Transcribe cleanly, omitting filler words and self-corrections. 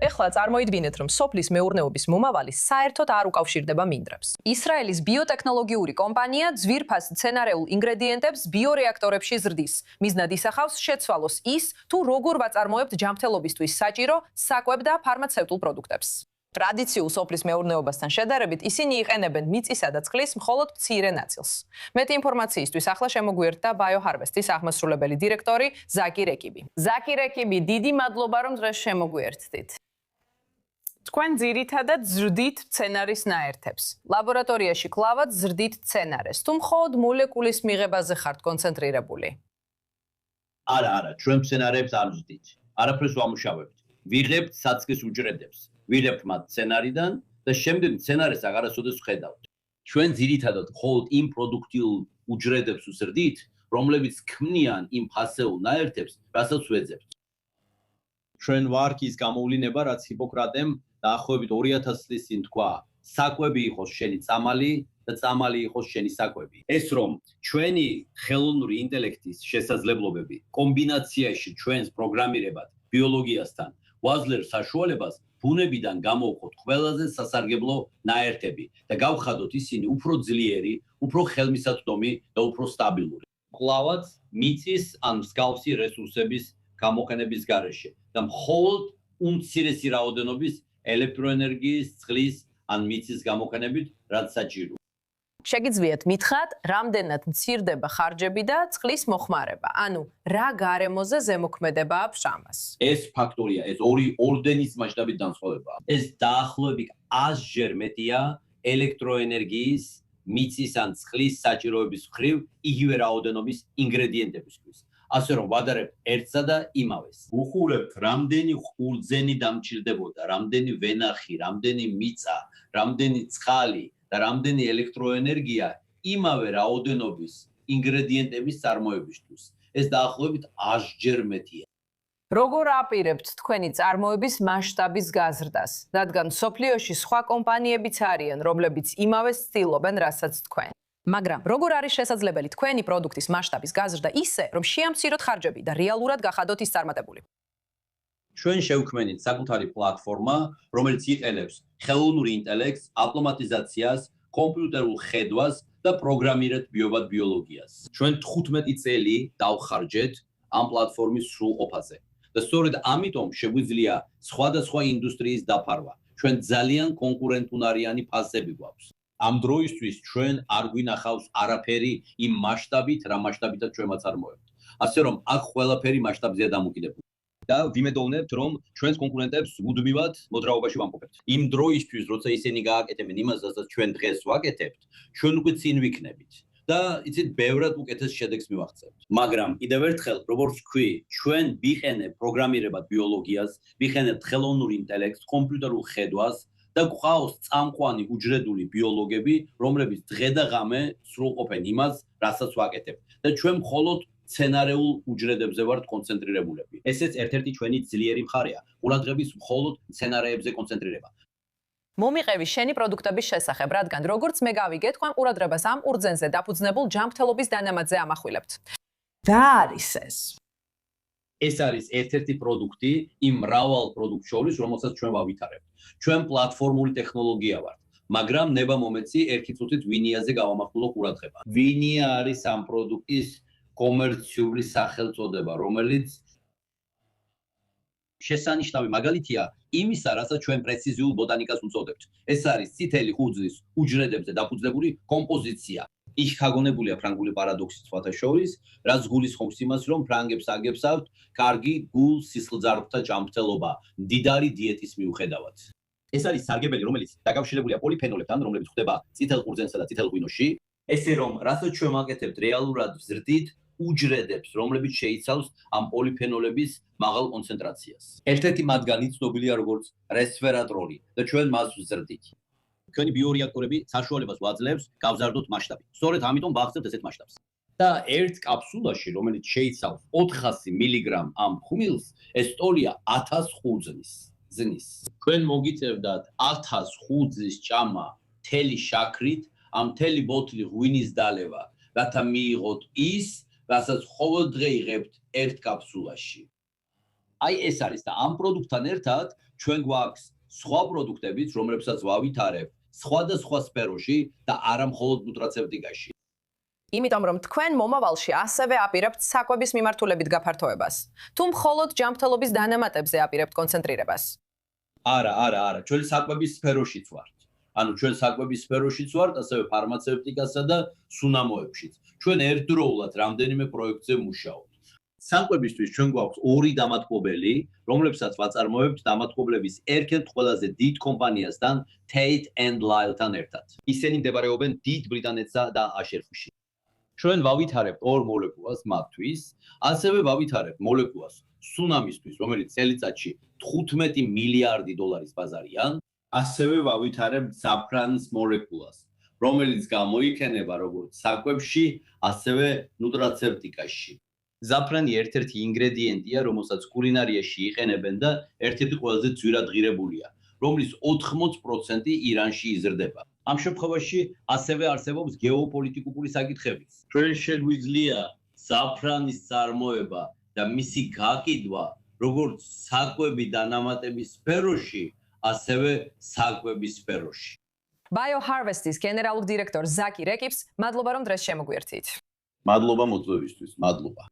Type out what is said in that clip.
ეხლა წარმოიდგინეთ, რომ სოფლის მეურნეობის მომავალი საერთოდ არ უკავშირდება მინდვრებს. ისრაელის ბიოტექნოლოგიური კომპანია ძვირფას მცენარეულ ინგრედიენტებს ბიორეაქტორებში ზრდის. მიზნად ისახავს შეცვალოს ის, თუ როგორ ვაწარმოებთ ჯანმრთელობისთვის საჭირო საკვებ და ფარმაცევტულ პროდუქტებს. ტრადიციულ სოფლის მეურნეობასთან შედარებით ისინი იყენებენ მიწისა და წყლის მხოლოდ მცირე ნაწილს. მეტი ინფორმაციისთვის ახლა შემოგვიერთდა ბიოჰარვესტის აღმასრულებელი დირექტორი ზაკი რეკიბი. ზაკი რეკიბი, დიდი მადლობა რომ დღეს შემოგვიერთდით. თქვენ ძირითადად ზრდით მცენარის ნაერთებს. ლაბორატორიაში კლავად ზრდით მცენარეს, თუ მხოლოდ მოლეკულის მიღებაზე ხართ კონცენტრირებული? არა, ჩვენ მცენარეებს არ ვზრდით. არაფერს ვამუშავებთ. ვიღებთ საწყის უჯრედებს. ვიღებთ მათ მცენარიდან და შემდეგ მცენარეს აღარასოდეს ვხედავთ. ჩვენ ძირითადად მხოლოდ იმ პროდუქტიულ უჯრედებს ვზრდით, რომლებიც ქმნიან იმ ფასეულ ნაერთებს, რასაც ვეძებთ. ჩვენ ვარქის გამოვლინება, რაც ჰიპოკრატემ დაახლოებით 2000 წლის წინ თქვა, საკვები იყოს შენი წამალი და წამალი იყოს შენი საკვები. ეს რომ ჩვენი ხელოვნური ინტელექტის შესაძლებლობები კომბინაციაში ჩვენს პროგრამირებად ბიოლოგიასთან ვაძლევს საშუალებას ბუნებიდან გამოვხოთ ყველაზე სასარგებლო ნაერთები და გავხადოთ ისინი უფრო ძლიერი, უფრო ხელმისაწვდომი და უფრო სტაბილური. კლავად მიწის ან მსგავსი რესურსების გამოყენების გარეშე და მხოლოდ უმცირესი რაოდენობის ელექტროენერგიის, წყლის ან მიწის გამოყენებით, რაც საჭირო. შეგიძლიათ მითხრათ, რამდენად მცირდება ხარჯები და წყლის მოხმარება, ანუ რა გარემოზე ზემოქმედება აქვს ამას. ეს ფაქტორია, ეს ორი ორდენის მასშტაბით განსხვავებაა. ეს დაახლოებით 100-ჯერ მეტია ელექტროენერგიის, მიწის ან წყლის საჭიროების მხრივ იგივე რაოდენობის ინგრედიენტებისთვის. ასე რომ ვადარებთ ერთსა და იმავეს. ვუხურებთ, რამდენი ხურძენი დამჭირდებოდა, რამდენი ვენახი, რამდენი მიწა, რამდენი წყალი და რამდენი ელექტროენერგია იმავე რაოდენობის ინგრედიენტების წარმოებისთვის. ეს დაახლოებით 100-ჯერ მეტია. როგორ აპირებთ თქვენი წარმოების მასშტაბის გაზრდას, რადგან მსოფლიოში სხვა კომპანიებიც არიან, რომლებიც იმავეს ცდილობენ, რასაც თქვენ. მაგრამ როგორ არის შესაძლებელი თქვენი პროდუქტის მასშტაბის გაზრდა ისე, რომ შეამციროთ ხარჯები და რეალურად გახადოთ ის წარმატებული? ჩვენ შევქმნით საკუთარი პლატფორმა, რომელიც იყენებს ხელოვნურ ინტელექტს, ავტომატიზაციას, კომპიუტერულ ხედვას და პროგრამირებად ბიოლოგიას. ჩვენ 15 წელი დავხარჯეთ ამ პლატფორმის სრულყოფაზე. და სწორედ ამიტომ შეგვიძლია სხვადასხვა ინდუსტრიის დაფარვა. ჩვენ ძალიან კონკურენტუნარიანი ფასები გვაქვს. ამ დროისთვის ჩვენ არ გვინახავს არაფერი იმ მასშტაბით, რა მასშტაბითაც ჩვენ ვაწარმოებთ. ასე რომ აქ ყველაფერი მასშტაბზეა დამოკიდებული. და ვიმედოვნებთ, რომ ჩვენს კონკურენტებს მუდმივად მოძრაობაში ვამყოფებთ. იმ დროისთვის, როცა ისინი გააკეთებენ იმას, რასაც ჩვენ დღეს ვაკეთებთ, ჩვენ უკვე წინ ვიქნებით. და იცით, ბევრად უკეთეს შედეგს მივაღწევთ. მაგრამ კიდევ ერთხელ, როგორც ვქვი, ჩვენ ვიყენებთ პროგრამირებად ბიოლოგიას, ვიყენებთ ხელოვნურ ინტელექტს, კომპიუტერულ ხედვას და გვყავს წამყვანი უჯრედული ბიოლოგები, რომლებიც დღე და ღამე სრულყოფენ იმას, რასაც ვაკეთებთ. და ჩვენ მხოლოდ სცენარეულ უჯრედებზე ვართ კონცენტრირებულები. ესეც ერთ-ერთი ჩვენი ძლიერი მხარეა. ყურადღების მხოლოდ სცენარეებზე კონცენტრირება. მომიყევი შენი პროდუქტების შესახებ, რადგან როგორც მე გავიგე, თქვენ ყურადღებას ამ ურძენზე დაფუძნებულ ჯანმრთელობის დანამატზე ამახვილებთ. რა არის ეს? ეს არის ერთ-ერთი პროდუქტი იმ მრავალ პროდუქტ შორის, რომელსაც ჩვენ ვავითარებთ. ჩვენ პლატფორმული ტექნოლოგია ვართ, მაგრამ ნება მომეცი ერთი წუთით ვინიაზე გავამახვილო ყურადღება. ვინია არის ამ პროდუქტის კომერციული სახელწოდება, რომელიც შესანიშნავი მაგალითია იმისა, რასაც ჩვენ პრეციზიულ ბოტანიკას ვუწოდებთ. ეს არის წითელი ხურძის უჯრედებზე დაფუძნებული კომპოზიცია. იქ გაგონებულია ფრანგული პარადოქსი სხვათა შორის, რაც გულისხმობს იმას, რომ ფრანგებს აგებსავთ კარგი გულ-სისხლძარღვთა ჯანმრთელობა, მდიდარი დიეტის მიუხედავად. ეს არის სარგებელი, რომელიც დაკავშირებულია პოლიფენოლებთან, რომლებიც ხდება წითელ ყურძენსა და წითელ ღვინოში. ესე რომ, რასაც ჩვენ ვაკეთებთ, რეალურად ვზრდით უჯრედებს, რომლებიც შეიცავს ამ პოლიფენოლების მაღალ კონცენტრაციას. ერთ-ერთი მათგანი ცნობილია როგორც რესვერატროლი და ჩვენ მას ვზრდით. ჩვენი ბიორეაქტორები საშუალებას ვაძლევს გავზარდოთ მასშტაბი. სწორედ ამიტომ ვახცევთ ესეთ მასშტაბს. და ერთ კაფსულაში, რომელიც შეიცავს 400 მგ ამ ხმილს, ეს ტოლია 1000 ხურძნის ზნის. ჩვენ მოგიწევდათ 1000 ხურძის ჭამა თელი შაქრით, ამ თელი ბოთლი ღვინის დალევა, რათა მიიღოთ ის, რასაც ყოველდღე იღებთ ერთ კაფსულაში. აი ეს არის და ამ პროდუქტთან ერთად ჩვენ გვაქვს სხვა პროდუქტებიც, რომლებსაც ვავითარებ სხვადასხვა სფეროში და არა მხოლოდ ნუტრაცევტიკაში. იმიტომ რომ თქვენ მომავალში ასევე აპირებთ საკვების მიმართულებით გაფართოებას, თუ მხოლოდ ჯანმრთელობის დანამატებზე აპირებთ კონცენტრირებას. არა, ჩვენ საკვების სფეროშიც ვართ. ანუ ჩვენ საკვების სფეროშიც ვართ, ასევე ფარმაცევტიკასა და სუნამოებშიც. ჩვენ ერთდროულად რამდენიმე პროექტზე მუშაობთ. საკვებისთვის ჩვენ გვაქვს ორი დამატყობელი, რომლებსაც ვაწარმოებთ დამატყობლების ერთ-ერთ ყველაზე დიდ კომპანიასთან, Tate and Lyle-თან ერთად. ისინი მდებარეობენ დიდ ბრიტანეთსა და აშერხში. ჩვენ ვავითარებთ ორ მოლეკულას მათთვის, ასევე ვავითარებთ მოლეკულას სუნამისთვის, რომელიც წელიწადში 15 მილიარდი დოლარის ბაზარია, ასევე ვავითარებთ ზაფრანის მოლეკულას, რომელიც გამოიყენება როგორც საკვებში, ასევე ნუტრაცევტიკაში. ზაფრანი ერთ-ერთი ინგრედიენტია, რომელსაც კულინარიაში იყენებენ და ერთ-ერთი ყველაზე ძვირადღირებულია, რომლის 80% ირანში იზრდება. ამ შემთხვევაში ასევე არსებობს გეოპოლიტიკური საკითხებიც. ჩვენ შეგვიძლია ზაფრანის წარმოება და მისი გაკიდვა როგორც საკვები დანამატების სფეროში, ასევე საკვების სფეროში. BioHarvest-ის გენერალური დირექტორ ზაკი რეკიპს მადლობა რომ დღეს შემოგვიერთით. მადლობა მოწვევისთვის, მადლობა.